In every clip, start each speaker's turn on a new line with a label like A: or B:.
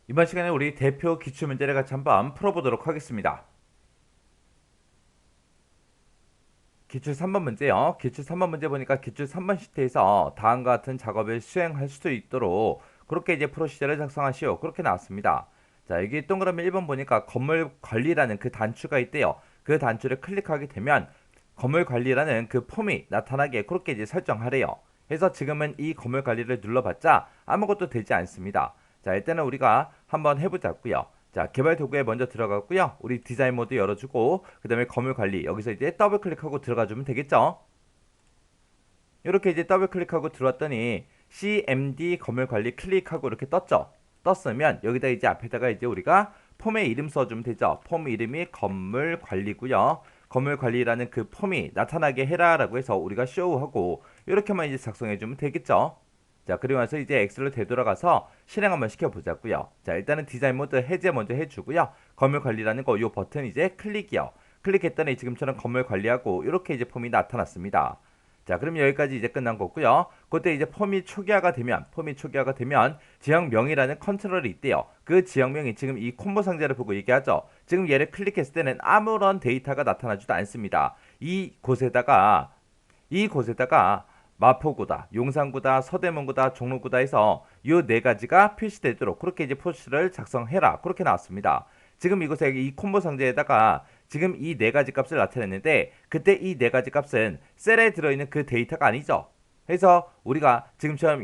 A: 이번 시간에 우리 대표 기출문제를 같이 한번 풀어보도록 하겠습니다. 기출 3번 문제요. 기출 3번 문제 보니까 기출 3번 시트에서 다음과 같은 작업을 수행할 수 있도록 그렇게 이제 프로시저를 작성하시오. 그렇게 나왔습니다. 자, 여기 동그라미 1번 보니까 건물 관리라는 그 단추가 있대요. 그 단추를 클릭하게 되면 건물 관리라는 그 폼이 나타나게 그렇게 이제 설정하래요. 그래서 지금은 이 건물 관리를 눌러봤자 아무것도 되지 않습니다. 자, 일단은 우리가 한번 해보자고요. 자, 개발 도구에 먼저 들어가고요. 우리 디자인 모드 열어주고 그 다음에 건물 관리 여기서 이제 더블 클릭하고 들어가주면 되겠죠. 이렇게 이제 더블 클릭하고 들어왔더니 CMD 건물 관리 클릭하고 이렇게 떴죠. 떴으면 여기다 이제 앞에다가 이제 우리가 폼의 이름 써주면 되죠. 폼 이름이 건물 관리고요. 건물 관리라는 그 폼이 나타나게 해라라고 해서 우리가 쇼우하고 이렇게만 이제 작성해주면 되겠죠. 자, 그리고 나서 이제 엑셀로 되돌아가서 실행 한번 시켜보자고요. 자, 일단은 디자인 모드 해제 먼저 해주고요. 건물 관리라는 거 요 버튼 이제 클릭이요. 클릭했더니 지금처럼 건물 관리하고 이렇게 이제 폼이 나타났습니다. 자, 그럼 여기까지 이제 끝난 거고요. 그때 이제 폼이 초기화가 되면 지역명이라는 컨트롤이 있대요. 그 지역명이 지금 이 콤보 상자를 보고 얘기하죠. 지금 얘를 클릭했을 때는 아무런 데이터가 나타나지도 않습니다. 이곳에다가 마포구다, 용산구다, 서대문구다, 종로구다 해서 이 네 가지가 표시되도록 그렇게 이제 표시를 작성해라. 그렇게 나왔습니다. 지금 이곳에 이 콤보 상자에다가 지금 이 네 가지 값을 나타냈는데 그때 이 네 가지 값은 셀에 들어있는 그 데이터가 아니죠. 그래서 우리가 지금처럼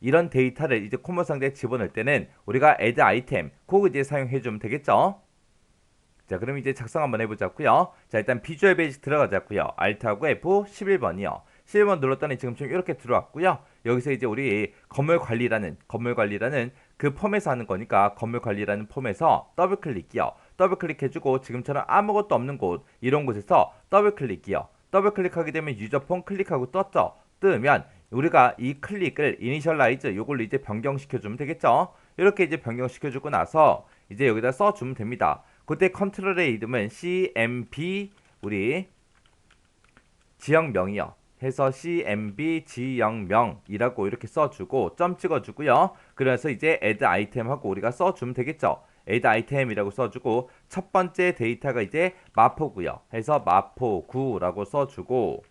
A: 이런 데이터를 이제 콤보 상자에 집어넣을 때는 우리가 add item 그거 이제 사용해 주면 되겠죠. 자, 그럼 이제 작성 한번 해보자고요. 자, 일단 비주얼 베이직 들어가자고요. Alt하고 F 11번이요. 11번 눌렀더니 지금쯤 이렇게 들어왔고요. 여기서 이제 우리 건물 관리라는 그 폼에서 하는 거니까 건물 관리라는 폼에서 더블 클릭이요. 더블 클릭해주고 지금처럼 아무것도 없는 곳 이런 곳에서 더블 클릭이요. 더블 클릭하게 되면 유저폰 클릭하고 떴죠. 뜨면 우리가 이 클릭을 이니셜라이즈 요걸로 이제 변경시켜주면 되겠죠. 이렇게 이제 변경시켜주고 나서 이제 여기다 써주면 됩니다. 그때 컨트롤의 이름은 CMB 우리 지역명이요. 해서 CMB 지역명이라고 이렇게 써주고 점 찍어주고요. 그래서 이제 add item 하고 우리가 써주면 되겠죠. add item이라고 써주고 첫 번째 데이터가 이제 마포구요. 해서 마포구라고 써주고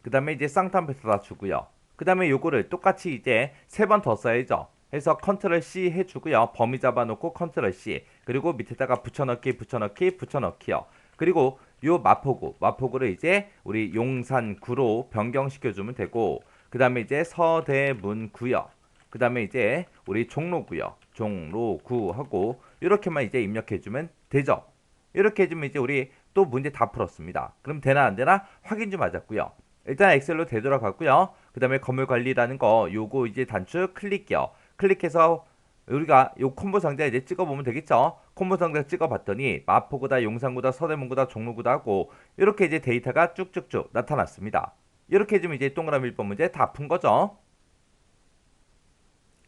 A: 그 다음에 이제 쌍탄표에다 주고요. 그 다음에 요거를 똑같이 이제 세 번 더 써야죠. 해서 컨트롤 C 해주고요. 범위 잡아놓고 컨트롤 C 그리고 밑에다가 붙여넣기요. 그리고 요 마포구를 이제 우리 용산구로 변경시켜주면 되고 그 다음에 이제 서대문구요. 그 다음에 이제 우리 종로구요. 종로구하고 이렇게만 이제 입력해주면 되죠. 이렇게 해주면 이제 우리 또 문제 다 풀었습니다. 그럼 되나 안 되나 확인 좀 하자고요. 일단 엑셀로 되돌아갔고요. 그 다음에 건물 관리라는 거 요거 이제 단추 클릭이요. 클릭해서 우리가 요 콤보 상자 이제 찍어보면 되겠죠. 콤보 상자 찍어봤더니 마포구다, 용산구다, 서대문구다, 종로구다 하고 이렇게 이제 데이터가 쭉쭉쭉 나타났습니다. 이렇게 해주면 이제 동그라미 1번 문제 다 푼 거죠.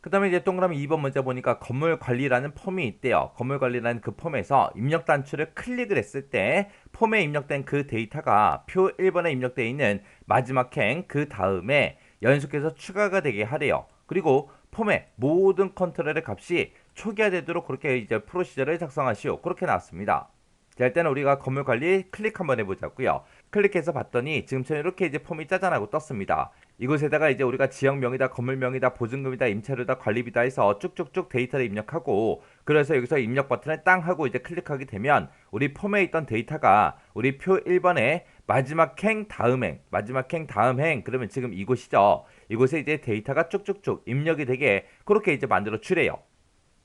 A: 그 다음에 이제 동그라미 2번 문제 보니까 건물 관리라는 폼이 있대요. 건물 관리라는 그 폼에서 입력 단추를 클릭을 했을 때 폼에 입력된 그 데이터가 표 1번에 입력되어 있는 마지막 행 그 다음에 연속해서 추가가 되게 하래요. 그리고 폼의 모든 컨트롤의 값이 초기화되도록 그렇게 이제 프로시저를 작성하시오. 그렇게 나왔습니다. 자, 일단은 우리가 건물 관리 클릭 한번 해보자고요. 클릭해서 봤더니 지금처럼 이렇게 이제 폼이 짜잔하고 떴습니다. 이곳에다가 이제 우리가 지역명이다, 건물명이다, 보증금이다, 임차료다, 관리비다 해서 쭉쭉쭉 데이터를 입력하고 그래서 여기서 입력 버튼을 땅 하고 이제 클릭하게 되면 우리 폼에 있던 데이터가 우리 표 1번에 마지막 행 다음 행 그러면 지금 이곳이죠. 이곳에 이제 데이터가 쭉쭉쭉 입력이 되게 그렇게 이제 만들어 주래요.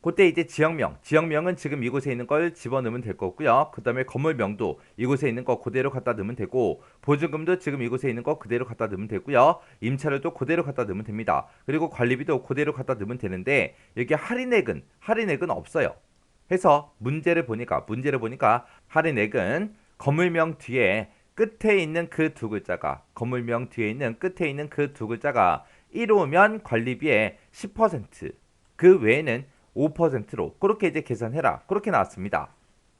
A: 그때 이제 지역명은 지금 이곳에 있는 걸 집어넣으면 될 거고요. 그 다음에 건물명도 이곳에 있는 거 그대로 갖다 넣으면 되고 보증금도 지금 이곳에 있는 거 그대로 갖다 넣으면 되고요. 임차료도 그대로 갖다 넣으면 됩니다. 그리고 관리비도 그대로 갖다 넣으면 되는데 여기 할인액은 없어요. 해서 문제를 보니까 할인액은 건물명 뒤에 끝에 있는 그 두 글자가 건물명 뒤에 있는 끝에 있는 그 두 글자가 1호면 관리비의 10%그 외에는 5%로 그렇게 이제 계산해라. 그렇게 나왔습니다.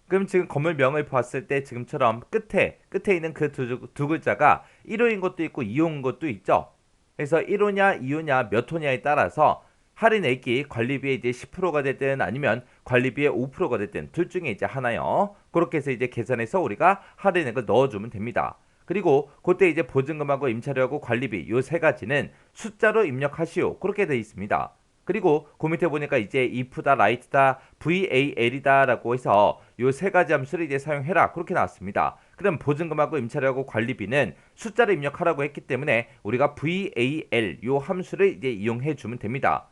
A: 그럼 지금 건물명을 봤을 때 지금처럼 끝에 있는 그 두 글자가 1호인 것도 있고 2호인 것도 있죠. 그래서 1호냐 2호냐 몇 호냐에 따라서 할인액이 관리비의 이제 10%가 되든 아니면 관리비의 5%가 되든 둘 중에 이제 하나요. 그렇게 해서 이제 계산해서 우리가 할인액을 넣어주면 됩니다. 그리고 그때 이제 보증금하고 임차료하고 관리비 요 세 가지는 숫자로 입력하시오. 그렇게 되어 있습니다. 그리고 그 밑에 보니까 이제 if다, write다, val이다라고 해서 요 세 가지 함수를 이제 사용해라. 그렇게 나왔습니다. 그럼 보증금하고 임차료하고 관리비는 숫자를 입력하라고 했기 때문에 우리가 val 요 함수를 이제 이용해 주면 됩니다.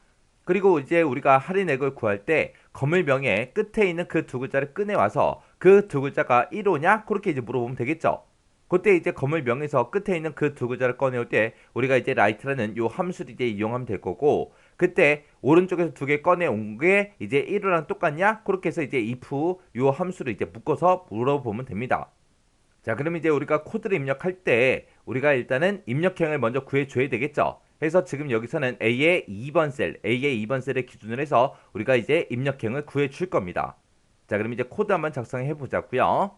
A: 그리고 이제 우리가 할인액을 구할 때 건물명의 끝에 있는 그 두 글자를 꺼내와서 그 두 글자가 1호냐? 그렇게 이제 물어보면 되겠죠. 그때 이제 건물명에서 끝에 있는 그 두 글자를 꺼내올 때 우리가 이제 write라는 요 함수를 이제 이용하면 될 거고, 그때 오른쪽에서 두 개 꺼내온 게 이제 1호랑 똑같냐? 그렇게 해서 이제 if 요 함수를 이제 묶어서 물어보면 됩니다. 자, 그럼 이제 우리가 코드를 입력할 때 우리가 일단은 입력형을 먼저 구해줘야 되겠죠. 그래서 지금 여기서는 A의 2번 셀, A의 2번 셀을 기준으로 해서 우리가 이제 입력형을 구해줄 겁니다. 자, 그럼 이제 코드 한번 작성해 보자고요.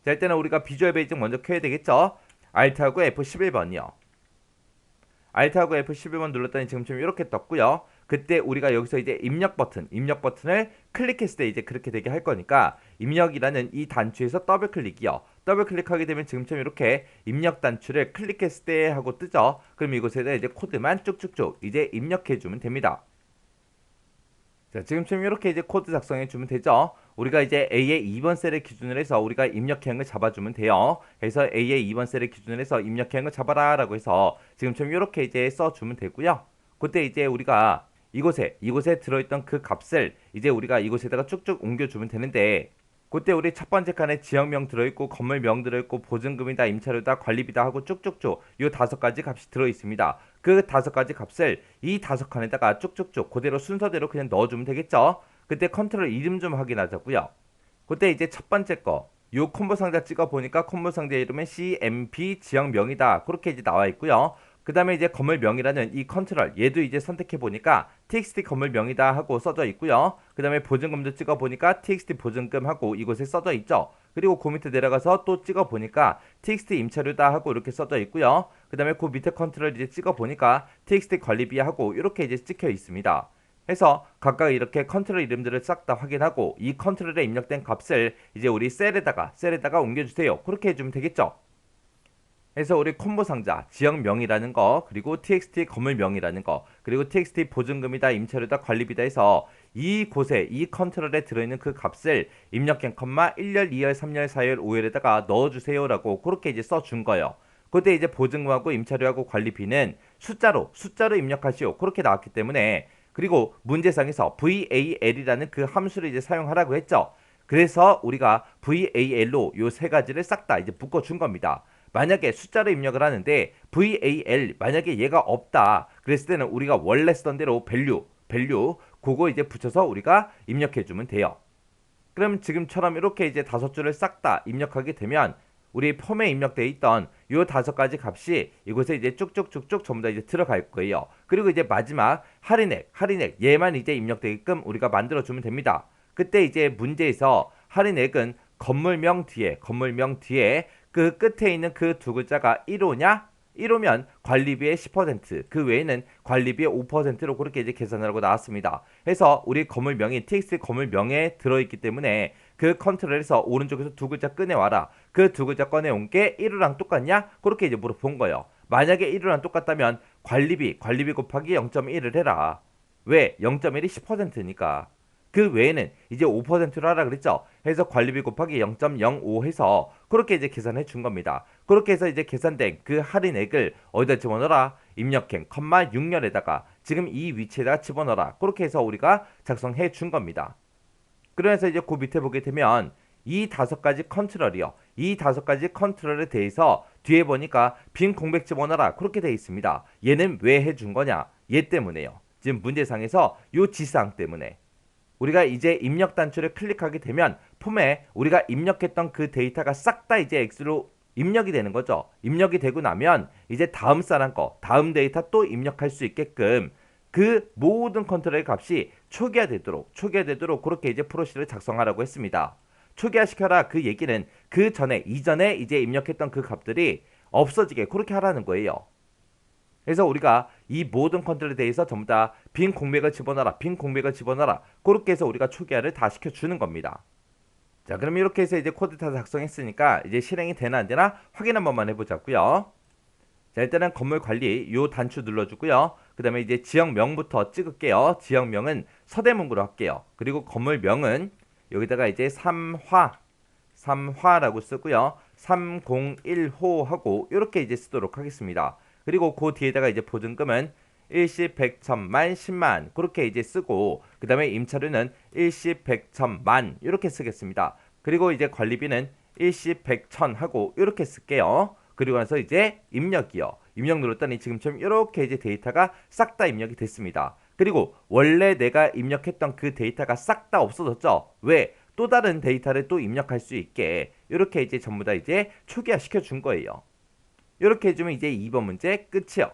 A: 자, 일단은 우리가 비주얼 베이직 먼저 켜야 되겠죠. Alt하고 F11번이요. Alt하고 F11번 눌렀더니 지금처럼 이렇게 떴고요. 그때 우리가 여기서 이제 입력 버튼을 클릭했을 때 이제 그렇게 되게 할 거니까 입력이라는 이 단추에서 더블 클릭이요. 더블 클릭하게 되면 지금처럼 이렇게 입력 단추를 클릭했을 때 하고 뜨죠. 그럼 이곳에다 이제 코드만 쭉쭉쭉 이제 입력해 주면 됩니다. 자, 지금처럼 이렇게 이제 코드 작성해 주면 되죠. 우리가 이제 A의 2번 셀을 기준으로 해서 우리가 입력형을 잡아주면 돼요. 그래서 A의 2번 셀을 기준으로 해서 입력형을 잡아라 라고 해서 지금처럼 이렇게 이제 써주면 되고요. 그때 이제 우리가 이곳에 들어있던 그 값을 이제 우리가 이곳에다가 쭉쭉 옮겨주면 되는데, 그때 우리 첫 번째 칸에 지역명 들어있고 건물명 들어있고 보증금이다, 임차료다, 관리비다 하고 쭉쭉쭉 요 5가지 값이 들어있습니다. 그 5가지 값을 이 5칸에다가 쭉쭉쭉 그대로 순서대로 그냥 넣어주면 되겠죠. 그때 컨트롤 이름 좀 확인하자고요. 그때 이제 첫 번째 거 요 콤보 상자 찍어 보니까 콤보 상자 이름은 CMP 지역명이다. 그렇게 이제 나와 있고요. 그 다음에 이제 건물명이라는 이 컨트롤 얘도 이제 선택해 보니까 txt 건물명이다 하고 써져 있고요. 그 다음에 보증금도 찍어 보니까 txt 보증금 하고 이곳에 써져 있죠. 그리고 그 밑에 내려가서 또 찍어 보니까 txt 임차료다 하고 이렇게 써져 있고요. 그 다음에 그 밑에 컨트롤 이제 찍어 보니까 txt 관리비 하고 이렇게 이제 찍혀 있습니다. 해서 각각 이렇게 컨트롤 이름들을 싹 다 확인하고 이 컨트롤에 입력된 값을 이제 우리 셀에다가 옮겨주세요. 그렇게 해주면 되겠죠. 그래서 우리 콤보 상자 지역명이라는 거, 그리고 txt 건물명이라는 거, 그리고 txt 보증금이다, 임차료다, 관리비다 해서 이곳에 이 컨트롤에 들어있는 그 값을 입력행 컴마 1열, 2열, 3열, 4열, 5열에다가 넣어주세요라고 그렇게 이제 써준 거예요. 그때 이제 보증금하고 임차료하고 관리비는 숫자로 입력하시오. 그렇게 나왔기 때문에, 그리고 문제상에서 val이라는 그 함수를 이제 사용하라고 했죠. 그래서 우리가 val로 요 세 가지를 싹 다 이제 묶어준 겁니다. 만약에 숫자로 입력을 하는데 val 만약에 얘가 없다 그랬을 때는 우리가 원래 쓰던 대로 value 그거 이제 붙여서 우리가 입력해 주면 돼요. 그럼 지금처럼 이렇게 이제 5줄을 싹 다 입력하게 되면 우리 폼에 입력되어 있던 요 5가지 값이 이곳에 이제 쭉쭉쭉쭉 전부 다 이제 들어갈 거예요. 그리고 이제 마지막 할인액 얘만 이제 입력되게끔 우리가 만들어 주면 됩니다. 그때 이제 문제에서 할인액은 건물명 뒤에 그 끝에 있는 그 두 글자가 1호냐? 1호면 관리비의 10%, 그 외에는 관리비의 5%로 그렇게 이제 계산하라고 나왔습니다. 해서 우리 건물명이 txt 건물명에 들어있기 때문에 그 컨트롤에서 오른쪽에서 두 글자 꺼내와라. 그 두 글자 꺼내온 게 1호랑 똑같냐? 그렇게 이제 물어본 거예요. 만약에 1호랑 똑같다면 관리비 곱하기 0.1을 해라. 왜? 0.1이 10%니까. 그 외에는 이제 5%로 하라 그랬죠. 해서 관리비 곱하기 0.05 해서 그렇게 이제 계산해 준 겁니다. 그렇게 해서 이제 계산된 그 할인액을 어디다 집어넣어라? 입력행 컴마 6열에다가 지금 이 위치에다가 집어넣어라. 그렇게 해서 우리가 작성해 준 겁니다. 그래서 이제 그 밑에 보게 되면 이 5가지 컨트롤이요. 이 5가지 컨트롤에 대해서 뒤에 보니까 빈 공백 집어넣어라. 그렇게 되어 있습니다. 얘는 왜 해준 거냐? 얘 때문에요. 지금 문제상에서 요 지사항 때문에. 우리가 이제 입력 단추를 클릭하게 되면 폼에 우리가 입력했던 그 데이터가 싹 다 이제 X로 입력이 되는 거죠. 입력이 되고 나면 이제 다음 사람 거, 다음 데이터 또 입력할 수 있게끔 그 모든 컨트롤의 값이 초기화되도록 그렇게 이제 프로시를 작성하라고 했습니다. 초기화시켜라 그 얘기는 이전에 이제 입력했던 그 값들이 없어지게 그렇게 하라는 거예요. 그래서 우리가 이 모든 컨트롤에 대해서 전부 다 빈 공백을 집어넣어라, 빈 공백을 집어넣어라. 그렇게 해서 우리가 초기화를 다 시켜주는 겁니다. 자, 그럼 이렇게 해서 이제 코드 다 작성했으니까 이제 실행이 되나 안 되나 확인 한 번만 해보자고요. 자, 일단은 건물 관리 요 단추 눌러주고요. 그 다음에 이제 지역명부터 찍을게요. 지역명은 서대문구로 할게요. 그리고 건물명은 여기다가 이제 3화라고 쓰고요. 301호 하고 이렇게 이제 쓰도록 하겠습니다. 그리고 그 뒤에다가 이제 보증금은 일시 100, 1000만, 10만 그렇게 이제 쓰고 그 다음에 임차료는 일시 100, 1000만 이렇게 쓰겠습니다. 그리고 이제 관리비는 일시 100, 1000 하고 이렇게 쓸게요. 그리고 나서 이제 입력이요. 입력 눌렀더니 지금처럼 이렇게 이제 데이터가 싹 다 입력이 됐습니다. 그리고 원래 내가 입력했던 그 데이터가 싹 다 없어졌죠. 왜? 또 다른 데이터를 또 입력할 수 있게 이렇게 이제 전부 다 이제 초기화 시켜준 거예요. 이렇게 해주면 이제 2번 문제 끝이요.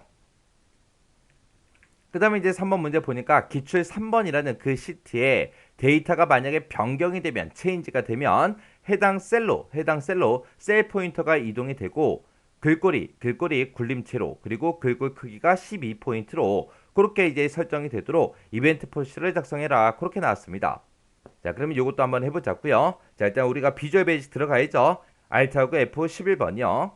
A: 그 다음에 이제 3번 문제 보니까 기출 3번이라는 그 시트에 데이터가 만약에 변경이 되면 체인지가 되면 해당 셀로 셀 포인터가 이동이 되고 글꼴이 굴림체로 그리고 글꼴 크기가 12포인트로 그렇게 이제 설정이 되도록 이벤트 푸시를 작성해라 그렇게 나왔습니다. 자, 그러면 이것도 한번 해보자고요. 자, 일단 우리가 비주얼 베이직 들어가야죠. Alt하고 F11번이요.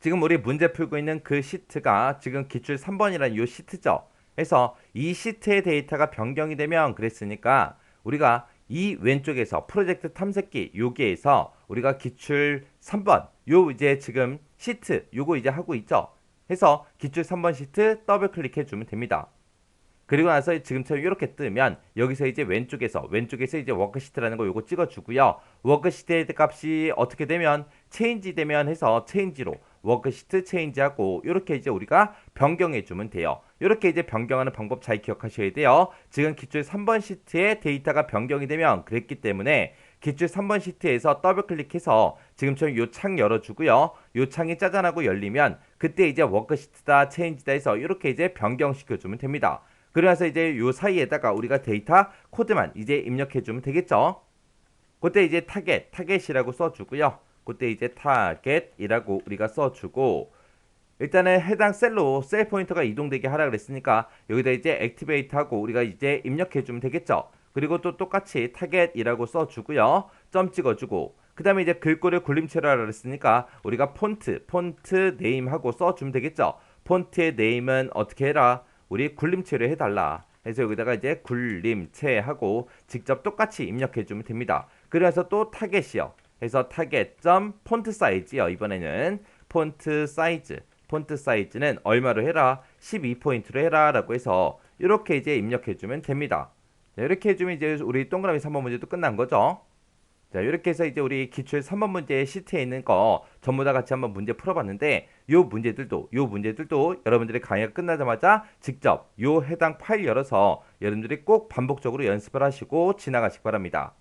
A: 지금 우리 문제 풀고 있는 그 시트가 지금 기출 3번이라는 이 시트죠. 그래서 이 시트의 데이터가 변경이 되면 그랬으니까 우리가 이 왼쪽에서 프로젝트 탐색기 여기에서 우리가 기출 3번 요 이제 지금 시트 요거 이제 하고 있죠. 해서 기출 3번 시트 더블 클릭해 주면 됩니다. 그리고 나서 지금처럼 이렇게 뜨면 여기서 이제 왼쪽에서 이제 워크시트라는 거 요거 찍어주고요. 워크시트의 값이 어떻게 되면 체인지 되면 해서 체인지로 워크시트 체인지하고 이렇게 이제 우리가 변경해 주면 돼요. 이렇게 이제 변경하는 방법 잘 기억하셔야 돼요. 지금 기출 3번 시트에 데이터가 변경이 되면 그랬기 때문에 기출 3번 시트에서 더블 클릭해서 지금처럼 요 창 열어주고요. 요 창이 짜잔하고 열리면 그때 이제 워크시트다 체인지다 해서 이렇게 이제 변경시켜주면 됩니다. 그래서 이제 요 사이에다가 우리가 데이터 코드만 이제 입력해주면 되겠죠. 그때 이제 타겟이라고 써주고요. 그때 이제 타겟이라고 우리가 써주고 일단은 해당 셀로 셀 포인터가 이동되게 하라 그랬으니까 여기다 이제 액티베이트하고 우리가 이제 입력해주면 되겠죠. 그리고 또 똑같이 타겟이라고 써주고요. 점 찍어주고 그 다음에 이제 글꼴을 굴림체로 하라 그랬으니까 우리가 폰트 네임하고 써주면 되겠죠. 폰트의 네임은 어떻게 해라? 우리 굴림체로 해달라. 그래서 여기다가 이제 굴림체하고 직접 똑같이 입력해주면 됩니다. 그래서 또 타겟이요. 그래서 타겟.폰 트 사이즈요. 이번에는 폰트 사이즈는 얼마로 해라? 12포인트로 해라 라고 해서 이렇게 이제 입력해주면 됩니다. 자, 이렇게 해주면 이제 우리 동그라미 3번 문제도 끝난 거죠. 자, 이렇게 해서 이제 우리 기출 3번 문제 시트에 있는 거 전부 다 같이 한번 문제 풀어봤는데 요 문제들도 여러분들이 강의가 끝나자마자 직접 요 해당 파일 열어서 여러분들이 꼭 반복적으로 연습을 하시고 지나가시기 바랍니다.